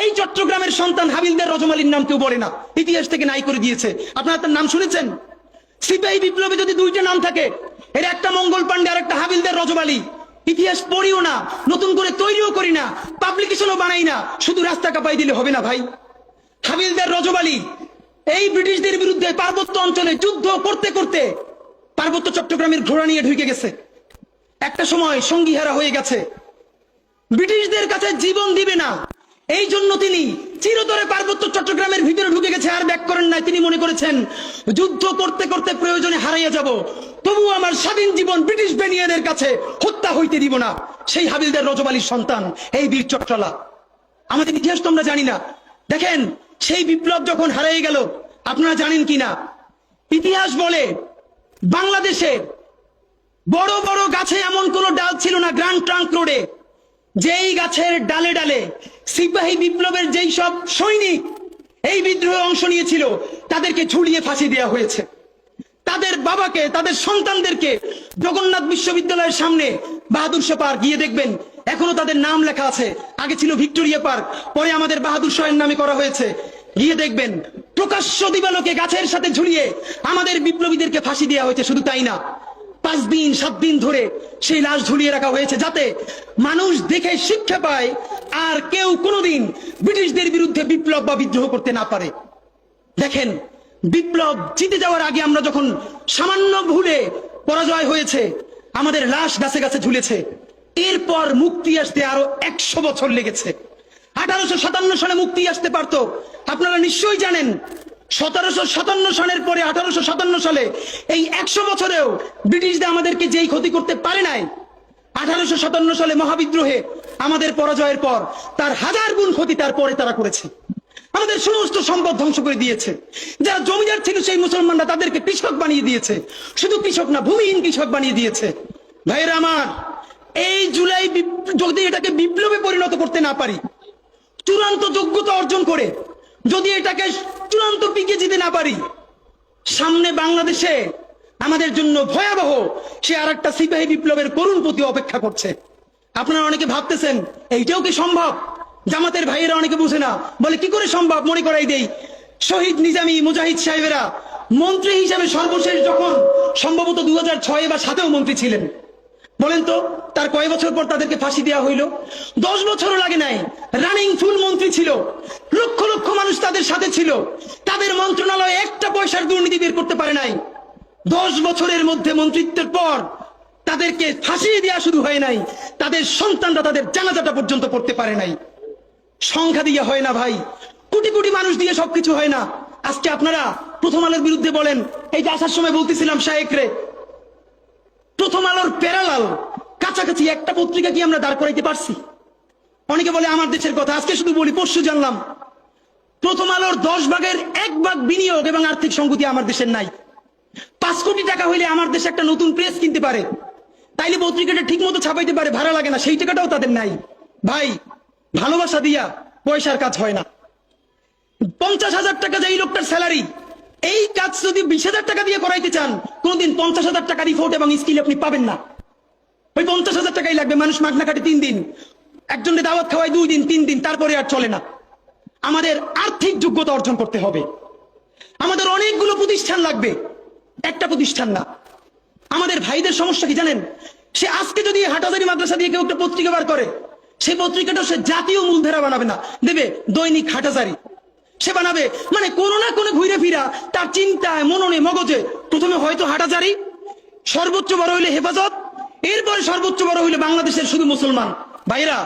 এই চট্টগ্রামের সন্তান হাবিলদার রজমালির নাম কেউ বলে না, ইতিহাস থেকে নাই করে দিয়েছে। আপনারা তার নাম শুনেছেন? সিপাহী বিপ্লবে যদি দুইটা নাম থাকে, এর একটা মঙ্গল পান্ডে আর একটা হাবিলদার রজমালি। ইতিহাস পড়িও না, নতুন করে তৈরিও করি না, পাবলিকেশনও বানাই না, শুধু রাস্তা কাঁপাই দিলে হবে না ভাই। হাবিলদার রজমালি এই ব্রিটিশদের বিরুদ্ধে পার্বত্য অঞ্চলে যুদ্ধ করতে করতে পার্বত্য চট্টগ্রামের ঘোড়া নিয়ে ঢুকে গেছে। একটা সময় সঙ্গীহারা হয়ে গেছে, ব্রিটিশদের কাছে জীবন দিবে না, এই জন্য তিনি চিরতরে পার্বত্য চট্টগ্রামের ভিতরে ঢুকে গেছে। আর ব্যাক করেন নাই, তিনি মনে করেছেন যুদ্ধ করতে করতে প্রয়োজনে হারাইয়া যাব, তবুও আমার স্বাধীন জীবন ব্রিটিশ বেনিয়াদের কাছে হত্যা হইতে দিব না। সেই হাবিলদার রজমালির সন্তান এই বীর চট্টলা। আমাদের ইতিহাস তো আমরা জানি না। দেখেন, সেই বিপ্লব যখন হারিয়ে গেল, আপনারা জানেন কিনা, ইতিহাস বলে বাংলাদেশে বড় বড় গাছে এমন কোন ডাল ছিল না গ্র্যান্ড ট্রাঙ্ক রোডে, যেই গাছের ডালে ডালে সিপাহী বিপ্লবের যেই সব সৈনিক এই বিদ্রোহে অংশ নিয়েছিল তাদেরকে ঝুলিয়ে ফাঁসি দেওয়া হয়েছে। তাদের বাবাকে, তাদের সন্তানদেরকে জগন্নাথ বিশ্ববিদ্যালয়ের সামনে বাহাদুর শাহ পার্ক গিয়ে দেখবেন, এখনো তাদের নাম লেখা আছে। আগে ছিল ভিক্টোরিয়া পার্ক, পরে আমাদের বাহাদুর শাহের নামে করা হয়েছে। গিয়ে দেখবেন প্রকাশ্য দিবালোকে গাছের সাথে ঝুলিয়ে আমাদের বিপ্লবীদেরকে ফাঁসি দেওয়া হয়েছে। শুধু তাই না, 5 দিন 7 দিন ধরে সেই লাশ ঝুলিয়ে রাখা হয়েছে, যাতে মানুষ দেখে শিক্ষা পায় আর কেউ কোনোদিন ব্রিটিশদের বিরুদ্ধে বিপ্লব বা বিদ্রোহ করতে না পারে। দেখেন, বিপ্লব জিতে যাওয়ার আগে আমরা যখন সামান্য ভুলে পরাজয় হয়েছে, আমাদের লাশ গাছে গাছে ঝুলেছে। এরপর মুক্তি আসতে আরো 100 বছর লেগেছে। 1857 সালে মুক্তি আসতে পারতো। আপনারা নিশ্চয়ই জানেন 1757 সালের পরে 1857 সালে এই 100 বছরেও ব্রিটিশরা আমাদেরকে যেই ক্ষতি করতে পারে নাই, 1857 সালে মহাবিদ্রোহে আমাদের পরাজয়ের পর তার 1000 গুণ ক্ষতি তারপরে তারা করেছে। আমাদের সমস্ত সম্পদ ধ্বংস করে দিয়েছে। যারা জমিদার ছিল সেই মুসলমানরা তাদেরকে কৃষক বানিয়ে দিয়েছে। শুধু কৃষক না, ভূমিহীন কৃষক বানিয়ে দিয়েছে। ভাইরা আমার, এই জুলাই যদি এটাকে বিপ্লবে পরিণত করতে না পারি, চূড়ান্ত যোগ্যতা অর্জন করে যদি এটাকে চূড়ান্ত পিকে জিতে না পারি, সামনে বাংলাদেশে আমাদের জন্য ভয়াবহ সে আরেকটা সিপাহী বিপ্লবের করুণ প্রতি অপেক্ষা করছে। আপনারা অনেকে ভাবতেছেন এইটাও কি সম্ভব? জামাতের ভাইয়েরা অনেকে বুঝে না, বলে কি করে সম্ভব? মনে করাই দেই, শহীদ নিজামী মুজাহিদ সাহেবেরা মন্ত্রী হিসাবে সর্বশেষ যখন সম্ভবত 2006 বা 2007 মন্ত্রী ছিলেন, বলেন তো তার কয় বছর পর তাদেরকে ফাঁসি দেওয়া হইল? 10 বছরও লাগে নাই। রানিং ফুল মন্ত্রী ছিল, লক্ষ লক্ষ মানুষ তাদের সাথে ছিল, তাদের মন্ত্রণালয়ে একটা পয়সার দুর্নীতি বের করতে পারে নাই। 10 বছরের মধ্যে মন্ত্রিত্বের পর তাদেরকে ফাঁসি দেওয়া শুরু হয় নাই, তাদের সন্তানরা তাদের জানাজাটা পর্যন্ত পড়তে পারে নাই। সংখ্যা দিয়ে হয় না ভাই, কোটি কোটি মানুষ দিয়ে সবকিছু হয় না। আজকে আপনারা প্রথম আলোর বিরুদ্ধে বলেন, এই যে আসার সময় বলতেছিলাম শায়েকরে, প্রথম আলোর প্যারালাল কাছাকাছি একটা পত্রিকা কি আমরা দাঁড় করাইতে পারছি? অনেকে বলে আমার দেশের কথা, আজকে শুধু বলি, পরশু জানলাম প্রথম আলোর 10 ভাগের 1 ভাগ বিনিয়োগ এবং আর্থিক সংগতি আমার দেশের নাই। 5 কোটি টাকা হইলে আমার দেশে একটা নতুন প্রেস কিনতে পারে, তাইলে পত্রিকাটা ঠিক মতো ছাপাইতে পারে, ভাড়া লাগে না, সেই টাকাটাও তাদের নাই। ভাই, ভালোবাসা দিয়া পয়সার কাজ হয় না। 50,000 টাকা যে এই লোকটার স্যালারি, এই কাজ যদি 20,000 টাকা দিয়ে করাইতে চান, কোনদিন 50,000 টাকা রিপোর্ট এবং স্কিল আপনি পাবেন না। ওই 50,000 টাকাই লাগবে। মানুষ মাগনা কাটে 3 দিন, একজনকে দাওয়াত খাওয়ায় 2 দিন 3 দিন, তারপরে আর চলে না। আমাদের আর্থিক যোগ্যতা অর্জন করতে হবে। আমাদের অনেকগুলো প্রতিষ্ঠান লাগবে, একটা প্রতিষ্ঠান না। আমাদের ভাইদের সমস্যা কি জানেন? সে আজকে যদি হাটহাজারী মাদ্রাসা দিয়ে কেউ একটা পত্রিকা বার করে, সেই পত্রিকাটা সে জাতীয় মূলধারা বানাবে না, দেবে দৈনিক হাটহাজারী। সে বানাবে মানে কোনো না কোনো ঘুরে ফিরা তার চিন্তায়, মননে, মগজে প্রথমে হয়তো হাটহাজারী, সর্বোচ্চ বড় হইলে হেফাজত, এরপরে সর্বোচ্চ বড় হইলে বাংলাদেশের শুধু মুসলমান। ভাইরা,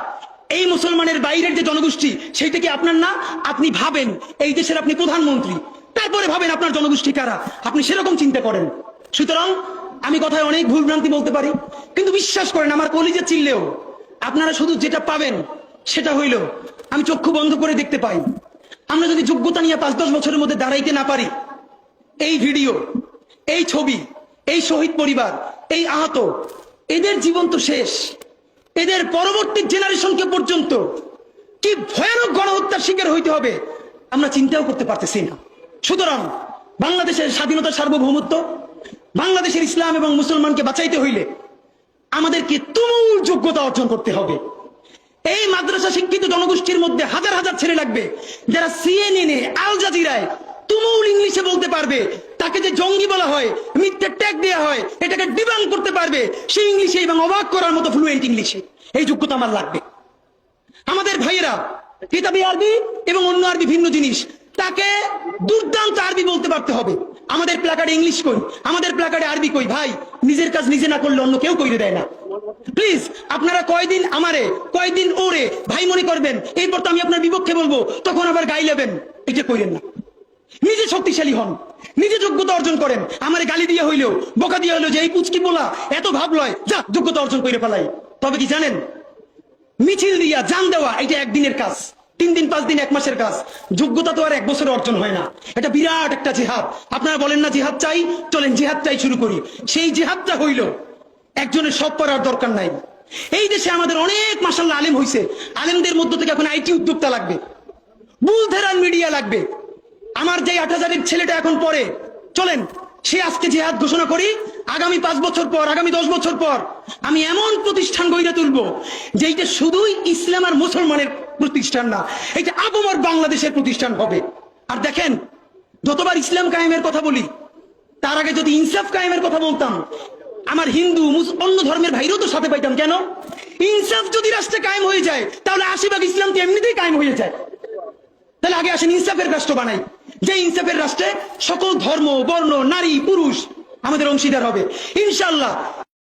এই মুসলমানের বাইরের যে জনগোষ্ঠী, সেইটা কি আপনার না? আপনি ভাবেন এই দেশের আপনি প্রধানমন্ত্রী, তারপরে ভাবেন আপনার জনগোষ্ঠী কারা, আপনি সেরকম চিন্তা করেন। সুতরাং আমি কথায় অনেক ভুলভ্রান্তি বলতে পারি, কিন্তু বিশ্বাস করেন আমার কলিজে চিল্লেও আপনারা শুধু যেটা পাবেন সেটা হইল আমি চক্ষু বন্ধ করে দেখতে পাই। আমরা যদি যোগ্যতা নিয়ে 5-10 বছরের মধ্যে দাঁড়াইতে না পারি, এই ভিডিও, এই ছবি, এই শহীদ পরিবার, এই আহত, এদের জীবন তো শেষ। এদের পরবর্তী জেনারেশনকে পর্যন্ত কি ভয়ানক গণহত্যার শিকার হইতে হবে আমরা চিন্তাও করতে পারতেছি না। সুতরাং বাংলাদেশের স্বাধীনতা, সার্বভৌমত্ব, বাংলাদেশের ইসলাম এবং মুসলমানকে বাঁচাইতে হইলে আমাদেরকে তুমুল যোগ্যতা অর্জন করতে হবে। এই মাদ্রাসা শিক্ষিত জনগোষ্ঠীর মধ্যে হাজার হাজার ছেলে লাগবে যারা সিএনএন আল জাজিরায় তুমুল ইংলিশে বলতে পারবে, তাকে যে জঙ্গি বলা হয়, মিথ্যে ট্যাগ দেওয়া হয়, এটাকে ডিবাঙ্ক করতে পারবে সেই ইংলিশে এবং অবাক করার মতো ফ্লুয়েন্ট ইংলিশে। এই যোগ্যতা আমার লাগবে। আমাদের ভাইয়েরা কিতাবি আরবি এবং অন্য আরবি ভিন্ন জিনিস, তাকে দুর্দান্ত আরবি বলতে পারতে হবে। আমাদের প্ল্যাকার্ডে ইংলিশ কই, আমাদের প্ল্যাকার্ডে আরবি কই। ভাই, নিজের কাজ নিজে না করলে অন্য কেউ কইরে দেয় না। প্লিজ আপনারা কয়দিন আমারে কয়দিন ওরে ভাই মনে করবেন, এরপর তো আমি আপনার বিপক্ষে বলবো, তখন আবার গাই লেবেন, এটা কইরেন না। নিজে শক্তিশালী হন, নিজে যোগ্যতা অর্জন করেন। আমারে গালি দিয়ে হইলেও, বোকা দিয়ে হইলেও যে এই পুচকি বলা এত ভাব লয়, যা যোগ্যতা অর্জন করে ফেলাই। তবে কি জানেন, মিছিল দিয়া জান দেওয়া এটা একদিনের কাজ, 3 দিন 5 দিন 1 মাসের কাজ। যোগ্যতা তো আর 1 বছরে অর্জন হয় না। এটা বিরাট একটা জিহাদ। আপনারা বলেন না জিহাদ চাই, চলেন জিহাদ চাই শুরু করি। সেই জিহাদটা হইল একজনের সব করার দরকার নাই। এই দেশে আমাদের অনেক মাশাআল্লাহ আলেম হইছে, আলেমদের মধ্য থেকে এখন আইটি উদ্যোক্তা লাগবে, বুলধেরান মিডিয়া লাগবে। আমার যে 8000-এর ছেলেটা এখন পড়ে, চলেন সে আজকে জিহাদ ঘোষণা করি, আগামী 5 বছর পর, আগামী 10 বছর পর আমি এমন প্রতিষ্ঠান গড়ে তুলবো যেটা শুধুই ইসলাম আর মুসলমানের প্রতিষ্ঠান না, এটা আবমর বাংলাদেশের প্রতিষ্ঠান হবে। আর দেখেন, যতবার ইসলাম কায়েমের কথা বলি, তার আগে যদি ইনসাফ কায়েমের কথা বলতাম, আমার হিন্দু অন্য ধর্মের ভাইরাও তো সাথে পাইতাম। কেন? ইনসাফ যদি রাষ্ট্রে কায়েম হয়ে যায়, তাহলে 80% ইসলাম তো এমনিতেই কায়েম হয়ে যায়। তাহলে আগে আসেন ইনসাফের রাষ্ট্র বানাই, যে ইনসাফের রাষ্ট্রে সকল ধর্ম, বর্ণ, নারী, পুরুষ আমাদের অংশীদার হবে ইনশাআল্লাহ।